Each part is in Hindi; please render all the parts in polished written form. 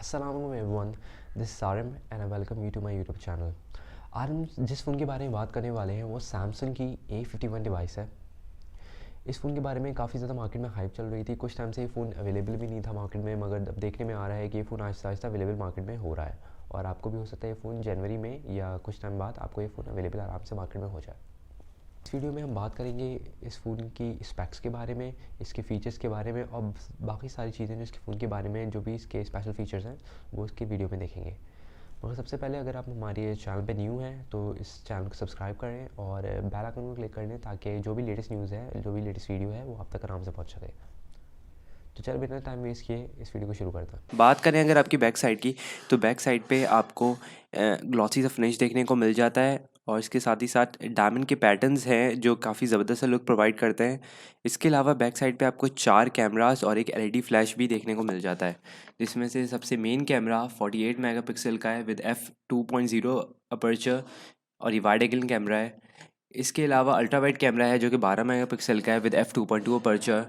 Assalamualaikum everyone, this is Sarim and I welcome you to my YouTube channel। आज हम जिस फ़ोन के बारे में बात करने वाले हैं वो सैमसंग की A51 डिवाइस है। इस फ़ोन के बारे में काफ़ी ज़्यादा मार्केट में हाइप चल रही थी। कुछ टाइम से ये फ़ोन अवेलेबल भी नहीं था मार्केट में, मगर अब देखने में आ रहा है कि ये phone Aahista Aahista available market में हो रहा है और आपको भी हो सकता है ये फ़ोन जनवरी में या कुछ टाइम बाद आपको ये फ़ोन अवेलेबल आराम से मार्केट में हो जाए। इस वीडियो में हम बात करेंगे इस फ़ोन की स्पेक्स के बारे में, इसके फ़ीचर्स के बारे में और बाकी सारी चीज़ें जो इसके फ़ोन के बारे में जो भी इसके स्पेशल फ़ीचर्स हैं वो इसके वीडियो में देखेंगे। मगर सबसे पहले अगर आप हमारे चैनल पे न्यू हैं तो इस चैनल को सब्सक्राइब करें और बेल आइकन को क्लिक कर लें ताकि जो भी लेटेस्ट न्यूज़ है, जो भी लेटेस्ट वीडियो है वो आप तक आराम से पहुँच सके। तो चल बिना टाइम वेस्ट किए इस वीडियो को शुरू करते हैं। बात करें अगर आपकी बैक साइड की, तो बैक साइड पे आपको ग्लॉसी सा फिनिश देखने को मिल जाता है और इसके साथ ही साथ डायमंड के पैटर्न्स हैं जो काफ़ी ज़बरदस्त लुक प्रोवाइड करते हैं। इसके अलावा बैक साइड पे आपको 4 कैमरास और एक एलईडी फ्लैश भी देखने को मिल जाता है, जिसमें से सबसे मेन कैमरा 48 मेगापिक्सल का है विद f2.0 अपर्चर और ये वाइड एंगल कैमरा है। इसके अलावा अल्ट्रा वाइड कैमरा है जो कि 12 मेगापिक्सल का है विद f2.2 अपर्चर।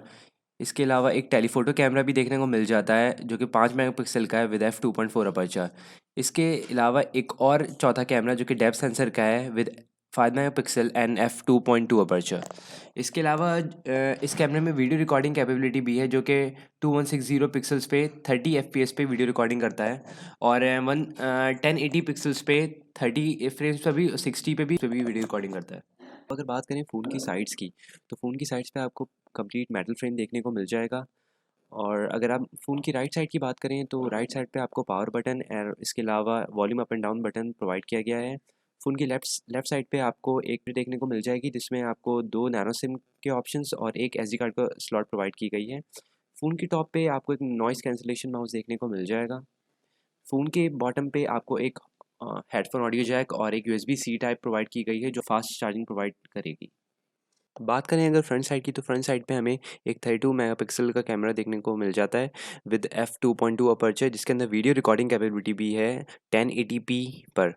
इसके अलावा एक टेलीफोटो कैमरा भी देखने को मिल जाता है जो कि 5 मेगापिक्सल का है विद f2.4 अपर्चर। इसके अलावा एक और चौथा कैमरा जो कि डेप्थ सेंसर का है with 5 megapixel and f2.2 aperture. इसके अलावा इस कैमरे में वीडियो रिकॉर्डिंग कैपेबिलिटी भी है जो कि 2160 पिक्सल्स पे 30 fps पे वीडियो रिकॉर्डिंग करता है और 1080 पिक्सल्स पे 30 फ्रेम्स पर भी 60 पे भी वीडियो रिकॉर्डिंग करता है। अगर बात करें फ़ोन की साइड्स की, तो फ़ोन की साइड्स पे आपको कंप्लीट मेटल फ्रेम देखने को मिल जाएगा। और अगर आप फ़ोन की राइट साइड की बात करें तो राइट साइड पे आपको पावर बटन और इसके अलावा volume up and down button provide किया गया है। फ़ोन की लेफ़्ट साइड पे आपको एक देखने को मिल जाएगी जिसमें आपको 2 नैनो सिम के ऑप्शंस और एक एसडी कार्ड का स्लॉट प्रोवाइड की गई है। फ़ोन की टॉप पे आपको एक नॉइज़ कैंसलेशन माउस देखने को मिल जाएगा। फ़ोन के बॉटम पे आपको एक हेडफ़ोन ऑडियो जैक और एक यूएसबी सी टाइप प्रोवाइड की गई है जो फ़ास्ट चार्जिंग प्रोवाइड करेगी। बात करें अगर फ्रंट साइड की, तो फ्रंट साइड पे हमें एक 32 मेगापिक्सल का कैमरा देखने को मिल जाता है विद f2.2 अपर्चर, जिसके अंदर वीडियो रिकॉर्डिंग कैपेबिलिटी भी है 1080p पर।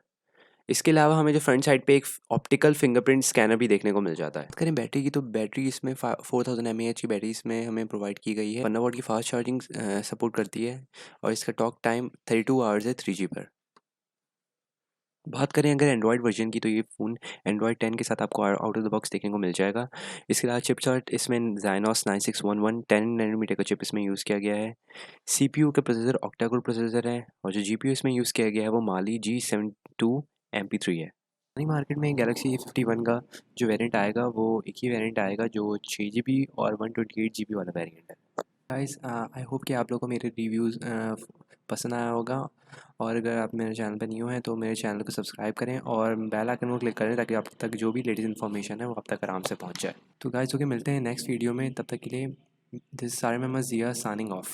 इसके अलावा हमें जो फ्रंट साइड पे एक ऑप्टिकल फिंगरप्रिंट स्कैनर भी देखने को मिल जाता है। बात करें बैटरी की, तो बैटरी इसमें 4000 mAh की बैटरी इसमें हमें प्रोवाइड की गई है। 1 वॉट की फास्ट चार्जिंग सपोर्ट करती है और इसका टॉक टाइम 32 आवर्स है 3G पर। बात करें अगर एंड्रॉयड वर्जन की, तो ये फ़ोन एंड्रॉयड 10 के साथ आपको आउट ऑफ द बॉक्स देखने को मिल जाएगा। इसके अलावा चिपसेट इसमें Exynos 9611 10 नैनोमीटर का चिप इसमें यूज़ किया गया है। सीपीयू का प्रोसेसर ऑक्टा कोर प्रोसेसर है और जो जीपीयू इसमें यूज़ किया गया है वो Mali G72 MP3 है। नई मार्केट में गैलेक्सी A51 का जो वेरिएंट आएगा वो एक ही वेरिएंट आएगा जो 6GB और 128GB वाला वेरिएंट है। गाइस, आई होप कि आप लोगों को मेरे रिव्यूज़ पसंद आया होगा और अगर आप मेरे चैनल पर न्यू हैं तो मेरे चैनल को सब्सक्राइब करें और बेल आइकन को क्लिक करें ताकि आप तक जो भी लेटेस्ट इन्फॉर्मेशन है वो आप तक आराम से पहुंच जाए। तो गाइस, ओके, मिलते हैं नेक्स्ट वीडियो में। तब तक के लिए दिस सारे मेंबर्स जिया साइनिंग ऑफ।